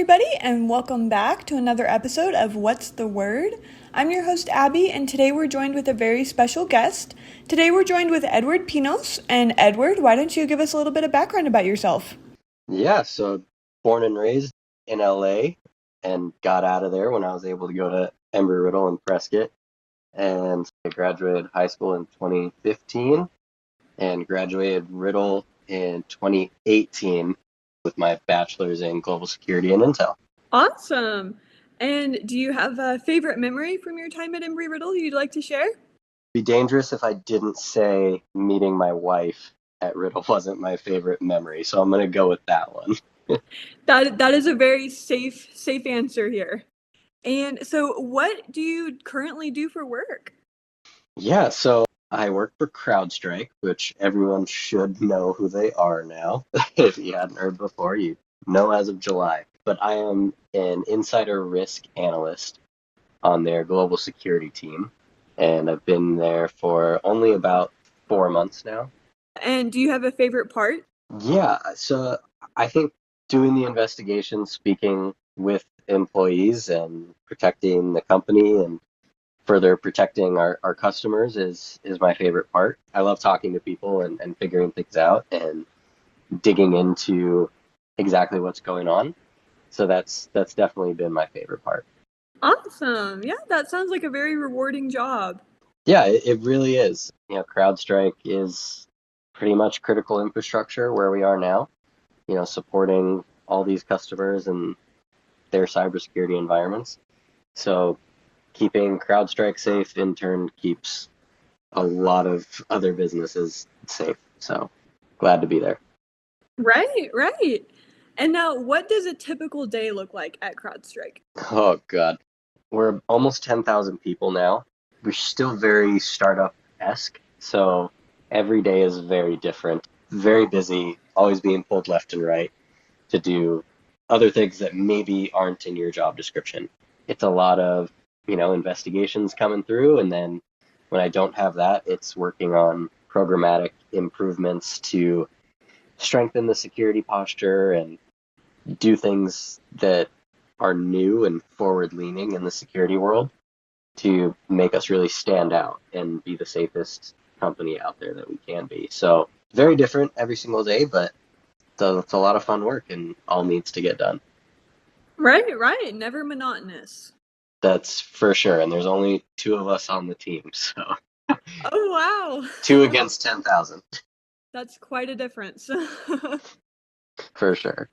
everybody, and welcome back to another episode of What's the Word? I'm your host, Abby, and today we're joined with a very special guest. Today we're joined with Edward Pinos. And Edward, why don't you give us a little bit of background about yourself? Yeah, so born and raised in LA and got out of there when I was able to go to Embry-Riddle in Prescott. And I graduated high school in 2015 and graduated Riddle in 2018 with my bachelor's in global security and intel. Awesome. And do you have a favorite memory from your time at Embry-Riddle you'd like to share? Be dangerous if I didn't say meeting my wife at Riddle wasn't my favorite memory, so I'm going to go with that one. That is a very safe answer here. And so what do you currently do for work? Yeah, so I work for CrowdStrike, which everyone should know who they are now. If you hadn't heard before, you know as of July. But I am an insider risk analyst on their global security team, and I've been there for only about 4 months now. And do you have a favorite part? Yeah, so I think doing the investigation, speaking with employees and protecting the company and further protecting our customers is my favorite part. I love talking to people and figuring things out and digging into exactly what's going on. So that's definitely been my favorite part. Awesome. Yeah, that sounds like a very rewarding job. Yeah, it really is. CrowdStrike is pretty much critical infrastructure where we are now, supporting all these customers and their cybersecurity environments. So keeping CrowdStrike safe in turn keeps a lot of other businesses safe. So glad to be there. Right. And now, what does a typical day look like at CrowdStrike? Oh God, we're almost 10,000 people now. We're still very startup-esque, so every day is very different, very busy, always being pulled left and right to do other things that maybe aren't in your job description. It's a lot of, investigations coming through, and then when I don't have that, it's working on programmatic improvements to strengthen the security posture and do things that are new and forward leaning in the security world to make us really stand out and be the safest company out there that we can be. So very different every single day, but it's a lot of fun work and all needs to get done. Right. Never monotonous. That's for sure. And there's only two of us on the team, so Oh, two wow. against 10,000 That's quite a difference. for sure.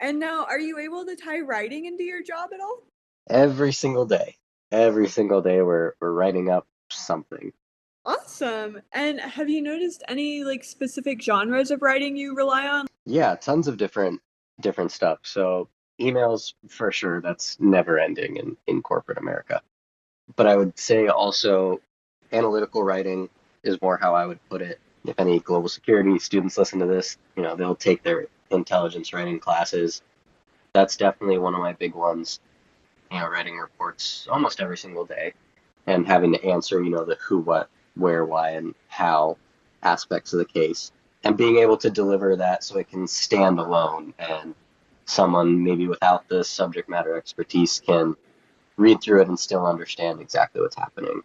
And now, are you able to tie writing into your job at all? Every single day. Every single day we're writing up something. Awesome. And have you noticed any specific genres of writing you rely on? Yeah, tons of different stuff. So emails for sure, that's never ending in corporate America. But I would say also analytical writing is more how I would put it. If any global security students listen to this, they'll take their intelligence writing classes. That's definitely one of my big ones. Writing reports almost every single day and having to answer, the who, what, where, why, and how aspects of the case, and being able to deliver that so it can stand alone and someone maybe without the subject matter expertise can read through it and still understand exactly what's happening.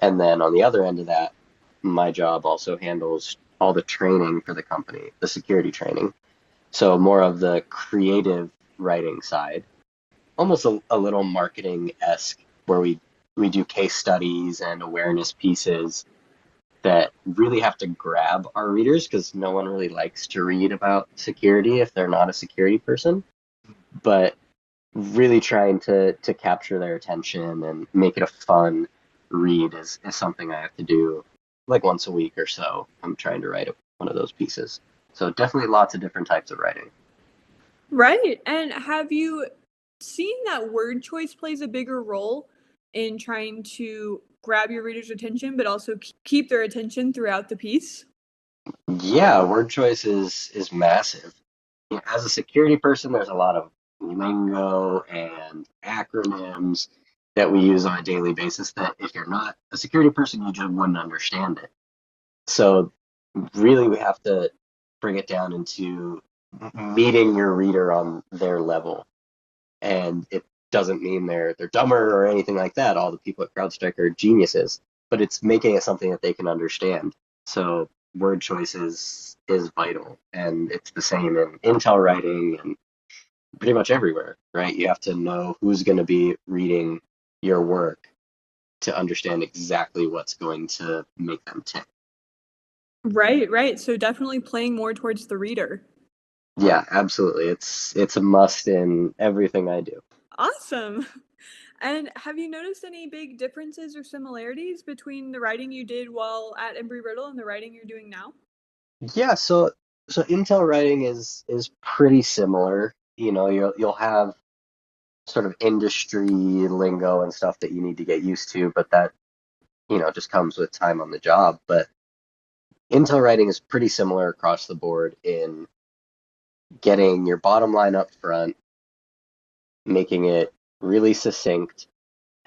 And then on the other end of that, my job also handles all the training for the company, the security training. So more of the creative writing side, almost a little marketing-esque, where we do case studies and awareness pieces that really have to grab our readers because no one really likes to read about security if they're not a security person. But really trying to capture their attention and make it a fun read is something I have to do like once a week or so. I'm trying to write one of those pieces. So definitely lots of different types of writing. Right. And have you seen that word choice plays a bigger role in trying to grab your reader's attention, but also keep their attention throughout the piece? Yeah, word choice is massive. As a security person, there's a lot of lingo and acronyms that we use on a daily basis that if you're not a security person, you just wouldn't understand it. So really we have to bring it down into meeting your reader on their level And it doesn't mean they're dumber or anything like that. All the people at CrowdStrike are geniuses, but it's making it something that they can understand. So word choice is vital, and it's the same in Intel writing and pretty much everywhere, right? You have to know who's going to be reading your work to understand exactly what's going to make them tick. Right, right. So definitely playing more towards the reader. Yeah, absolutely. It's a must in everything I do. Awesome. And have you noticed any big differences or similarities between the writing you did while at Embry-Riddle and the writing you're doing now? Yeah, so Intel writing is pretty similar. You know, you'll have sort of industry lingo and stuff that you need to get used to, but that, just comes with time on the job. But Intel writing is pretty similar across the board in getting your bottom line up front, making it really succinct,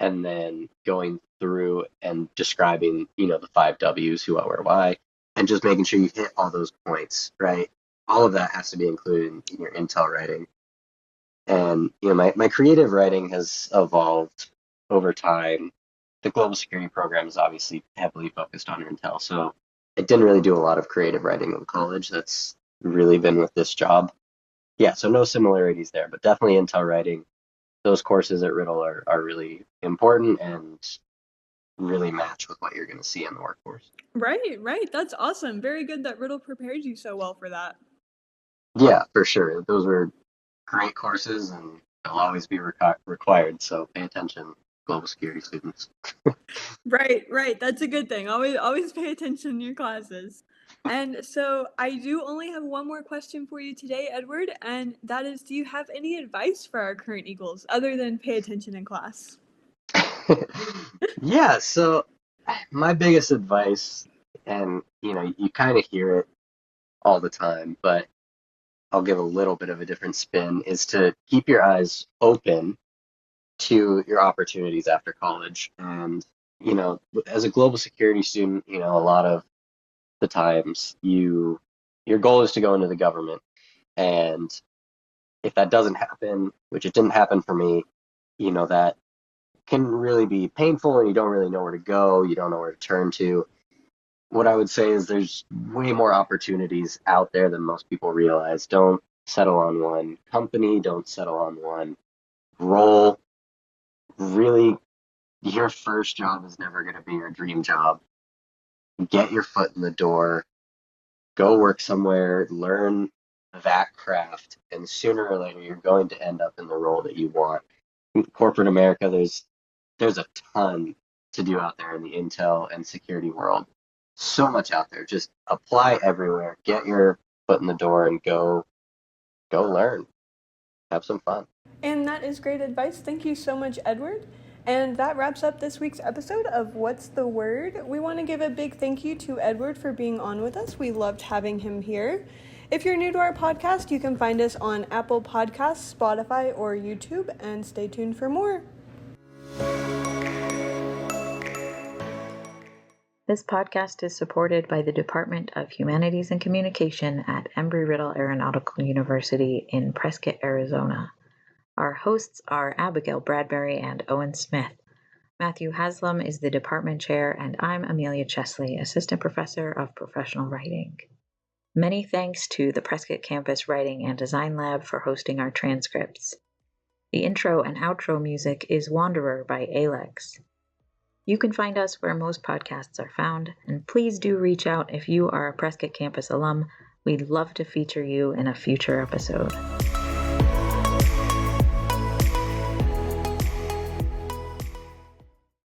and then going through and describing, the five W's, who, what, where, why, and just making sure you hit all those points, right? All of that has to be included in your Intel writing. And, my creative writing has evolved over time. The global security program is obviously heavily focused on Intel, so I didn't really do a lot of creative writing in college. That's really been with this job. Yeah, so no similarities there, but definitely Intel writing. Those courses at Riddle are really important and really match with what you're going to see in the workforce. Right, right. That's awesome. Very good that Riddle prepares you so well for that. Yeah, for sure. Those were great courses and they'll always be required. So pay attention, global security students. Right, right. That's a good thing. Always pay attention in your classes. And so I do only have one more question for you today, Edward, and that is, do you have any advice for our current Eagles other than pay attention in class? Yeah, so my biggest advice, and you kind of hear it all the time, but I'll give a little bit of a different spin, is to keep your eyes open to your opportunities after college. And, as a global security student, a lot of the times your goal is to go into the government. And if that doesn't happen, which it didn't happen for me, that can really be painful and you don't really know where to go, you don't know where to turn to. What I would say is there's way more opportunities out there than most people realize. Don't settle on one company, don't settle on one role. Really, your first job is never going to be your dream job. Get your foot in the door, go work somewhere, learn that craft, and sooner or later you're going to end up in the role that you want. In corporate America, there's a ton to do out there in the intel and security world. So much out there. Just apply everywhere. Get your foot in the door and go learn. Have some fun. And that is great advice. Thank you so much, Edward. And that wraps up this week's episode of What's the Word? We want to give a big thank you to Edward for being on with us. We loved having him here. If you're new to our podcast, you can find us on Apple Podcasts, Spotify, or YouTube, and stay tuned for more. This podcast is supported by the Department of Humanities and Communication at Embry-Riddle Aeronautical University in Prescott, Arizona. Our hosts are Abigail Bradbury and Owen Smith. Matthew Haslam is the department chair, and I'm Amelia Chesley, assistant professor of professional writing. Many thanks to the Prescott Campus Writing and Design Lab for hosting our transcripts. The intro and outro music is Wanderer by Alex. You can find us where most podcasts are found, and please do reach out if you are a Prescott Campus alum. We'd love to feature you in a future episode.